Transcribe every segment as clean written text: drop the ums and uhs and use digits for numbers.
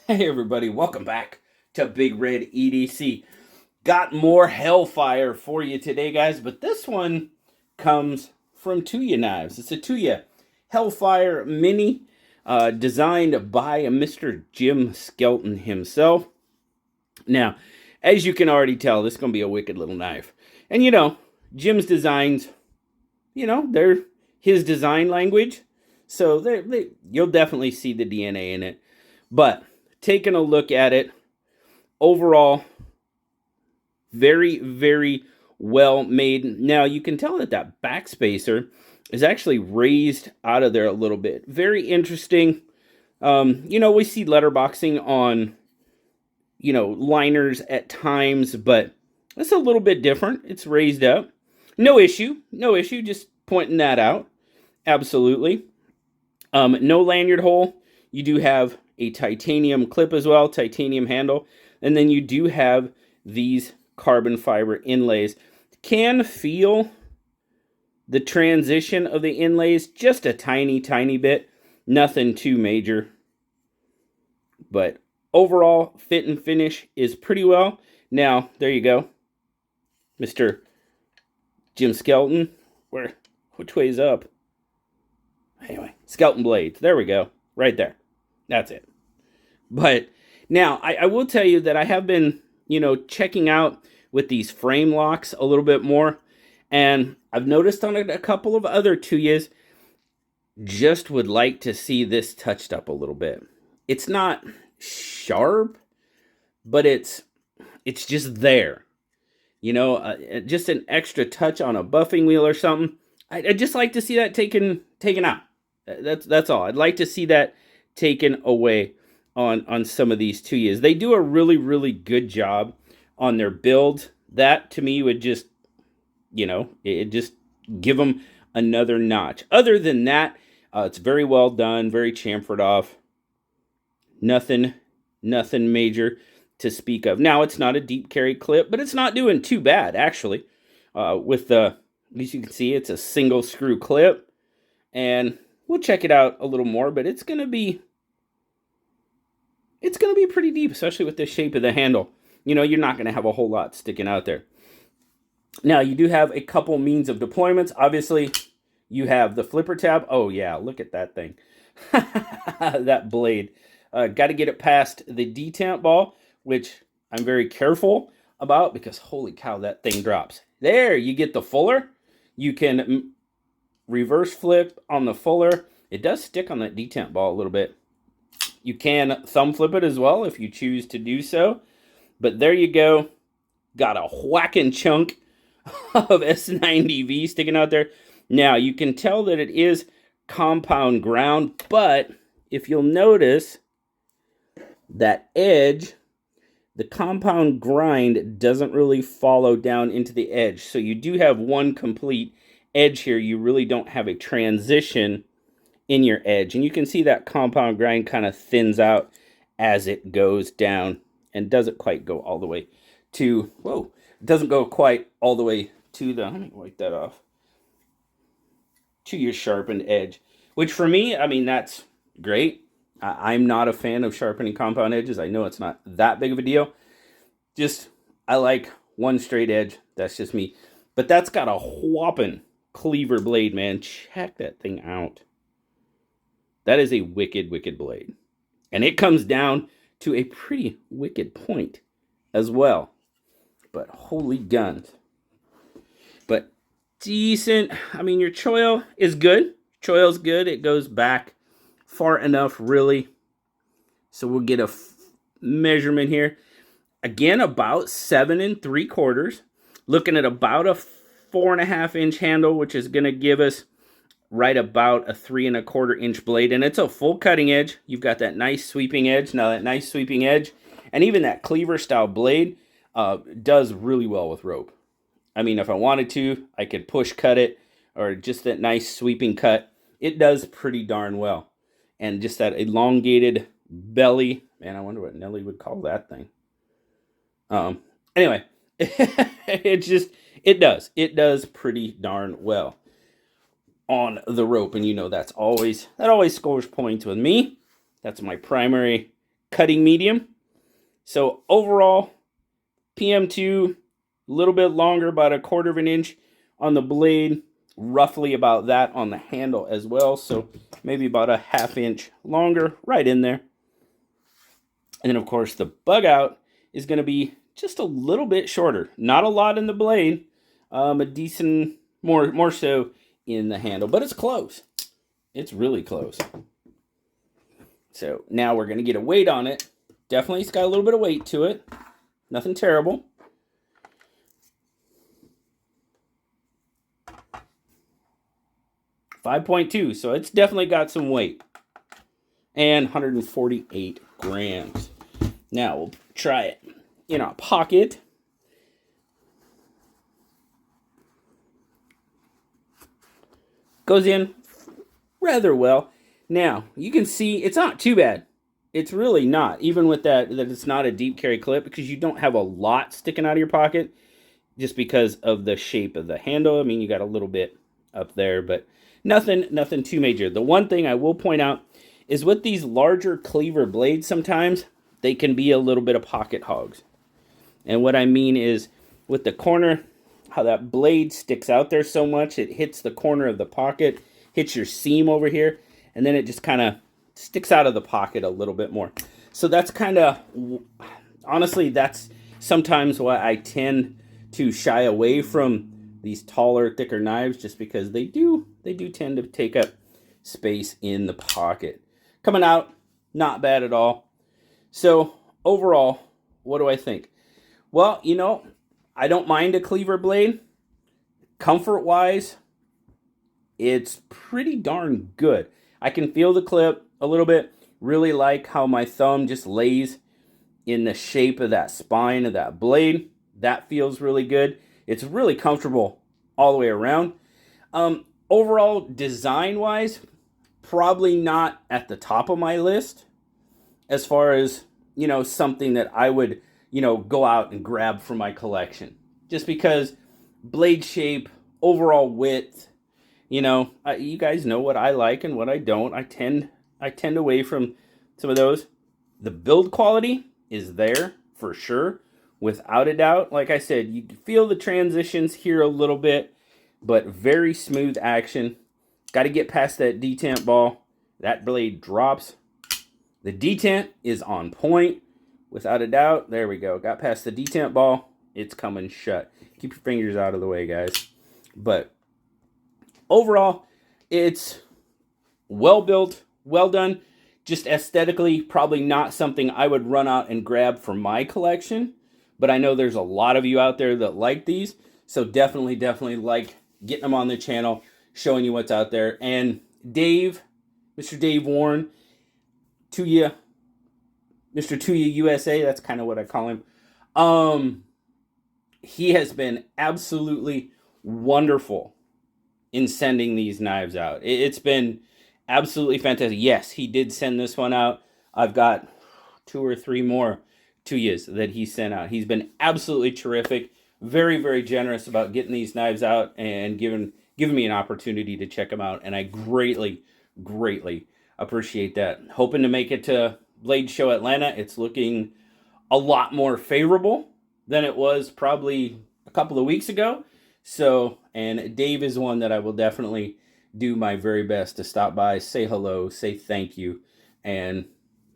Hey everybody, welcome back to Big Red EDC. Got more Hellfire for you today, guys, but this one comes from Tuyaknives. It's a Tuya Hellfire Mini, designed by Mr. Jim Skelton himself. Now, as you can already tell, this is going to be a wicked little knife. And Jim's designs, they're his design language, so you'll definitely see the DNA in it. But taking a look at it, overall, very, very well made. Now, you can tell that backspacer is actually raised out of there a little bit. Very interesting. We see letterboxing on, liners at times, but it's a little bit different. It's raised up. No issue, just pointing that out. Absolutely. No lanyard hole. You do have a titanium clip as well, titanium handle, and then you do have these carbon fiber inlays. Can feel the transition of the inlays just a tiny bit, nothing too major, but overall fit and finish is pretty well. Now there you go, Mr. Jim Skelton. Which way's up? Anyway, Skelton Blades, there we go, right there. That's it. But now, I will tell you that I have been, checking out with these frame locks a little bit more. And I've noticed on a couple of other Tuyas, just would like to see this touched up a little bit. It's not sharp, but it's just there. Just an extra touch on a buffing wheel or something. I'd just like to see that taken out. That's all. I'd like to see that taken away on some of these Tuyas. They do a really, really good job on their build. That, to me, would just, it just give them another notch. Other than that, it's very well done, very chamfered off. Nothing major to speak of. Now, it's not a deep carry clip, but it's not doing too bad, actually. With the, as you can see, it's a single screw clip. And we'll check it out a little more, but it's going to be pretty deep, especially with the shape of the handle. You're not going to have a whole lot sticking out there. Now, you do have a couple means of deployments. Obviously, you have the flipper tab. Oh, yeah, look at that thing. That blade. Got to get it past the detent ball, which I'm very careful about because, holy cow, that thing drops. There, you get the fuller. You can reverse flip on the fuller. It does stick on that detent ball a little bit. You can thumb flip it as well if you choose to do so. But there you go. Got a whacking chunk of S90V sticking out there. Now, you can tell that it is compound ground, but if you'll notice, that edge, the compound grind doesn't really follow down into the edge. So you do have one complete edge here. You really don't have a transition in your edge, and you can see that compound grind kind of thins out as it goes down and doesn't quite go all the way to, it doesn't go quite all the way to the, let me wipe that off, to your sharpened edge, which for me, I mean, that's great. I'm not a fan of sharpening compound edges. I know it's not that big of a deal. Just, I like one straight edge. That's just me. But that's got a whopping cleaver blade, man. Check that thing out. That is a wicked, wicked blade. And it comes down to a pretty wicked point as well. But holy guns. But decent. I mean, your choil is good. Choil's good. It goes back far enough, really. So we'll get a measurement here. Again, about 7 3/4. Looking at about a 4.5 inch handle, which is going to give us right about a 3 1/4 inch blade, and it's a full cutting edge. You've got that nice sweeping edge. Now that nice sweeping edge, and even that cleaver style blade, does really well with rope. I mean, if I wanted to, I could push cut it, or just that nice sweeping cut. It does pretty darn well, and just that elongated belly. Man, I wonder what Nelly would call that thing. Anyway, it does pretty darn well on the rope, and that always scores points with me. That's my primary cutting medium. So overall, PM2, a little bit longer, about 1/4 of an inch on the blade, roughly about that on the handle as well. So maybe about a 1/2 inch longer, right in there. And then of course the bug out is going to be just a little bit shorter. Not a lot in the blade, a decent, more so in the handle, but it's close. It's really close. So now we're going to get a weight on it. Definitely it's got a little bit of weight to it. Nothing terrible. .2, so it's definitely got some weight. And 148 grams. Now we'll try it in our pocket. Goes in rather well. Now, you can see it's not too bad. It's really not, even with that it's not a deep carry clip, because you don't have a lot sticking out of your pocket just because of the shape of the handle. I mean, you got a little bit up there, but nothing too major. The one thing I will point out is with these larger cleaver blades, sometimes they can be a little bit of pocket hogs. And what I mean is with the corner, how that blade sticks out there so much, it hits the corner of the pocket, hits your seam over here, and then it just kind of sticks out of the pocket a little bit more. So that's kind of, honestly, that's sometimes why I tend to shy away from these taller, thicker knives, just because they do tend to take up space in the pocket. Coming out, not bad at all. So overall, what do I think? Well, you know, I don't mind a cleaver blade. Comfort-wise, it's pretty darn good. I can feel the clip a little bit. Really like how my thumb just lays in the shape of that spine of that blade. That feels really good. It's really comfortable all the way around. Overall, design-wise, probably not at the top of my list as far as, you know, something that I would, you know, go out and grab for my collection. Just because blade shape, overall width, you know, you guys know what I like and what I don't. I tend away from some of those. The build quality is there for sure, without a doubt. Like I said, you can feel the transitions here a little bit, but very smooth action. Got to get past that detent ball. That blade drops. The detent is on point, without a doubt. There we go. Got past the detent ball. It's coming shut. Keep your fingers out of the way, guys. But overall, it's well built, well done. Just aesthetically, probably not something I would run out and grab for my collection. But I know there's a lot of you out there that like these. So definitely like getting them on the channel, showing you what's out there. And Dave, Mr. Dave Warren, Tuya, Mr. Tuya USA, that's kind of what I call him. He has been absolutely wonderful in sending these knives out. It's been absolutely fantastic. Yes, he did send this one out. I've got 2 or 3 more Tuyas that he sent out. He's been absolutely terrific. Very generous about getting these knives out and giving me an opportunity to check them out. And I greatly appreciate that. Hoping to make it to Blade Show Atlanta. It's looking a lot more favorable than it was probably a couple of weeks ago. So, and Dave is one that I will definitely do my very best to stop by, say hello, say thank you. And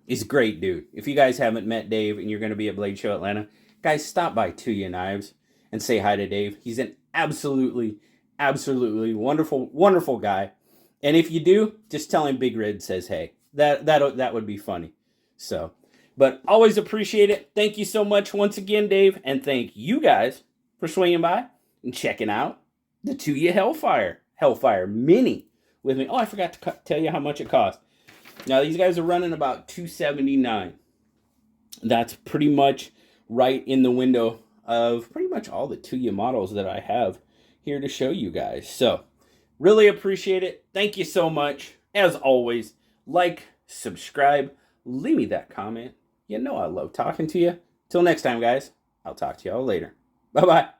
he's a great dude. If you guys haven't met Dave and you're going to be at Blade Show Atlanta, guys, stop by Tuya Knives and say hi to Dave. He's an absolutely wonderful guy. And if you do, just tell him Big Red says hey. That would be funny. So, but always appreciate it. Thank you so much once again, Dave. And thank you guys for swinging by and checking out the Tuya Hellfire Mini with me. Oh, I forgot to tell you how much it cost. Now, these guys are running about $279. That's pretty much right in the window of pretty much all the Tuya models that I have here to show you guys. So, really appreciate it. Thank you so much. As always, like, subscribe, leave me that comment. You know I love talking to you. Till next time, guys. I'll talk to y'all later. Bye-bye.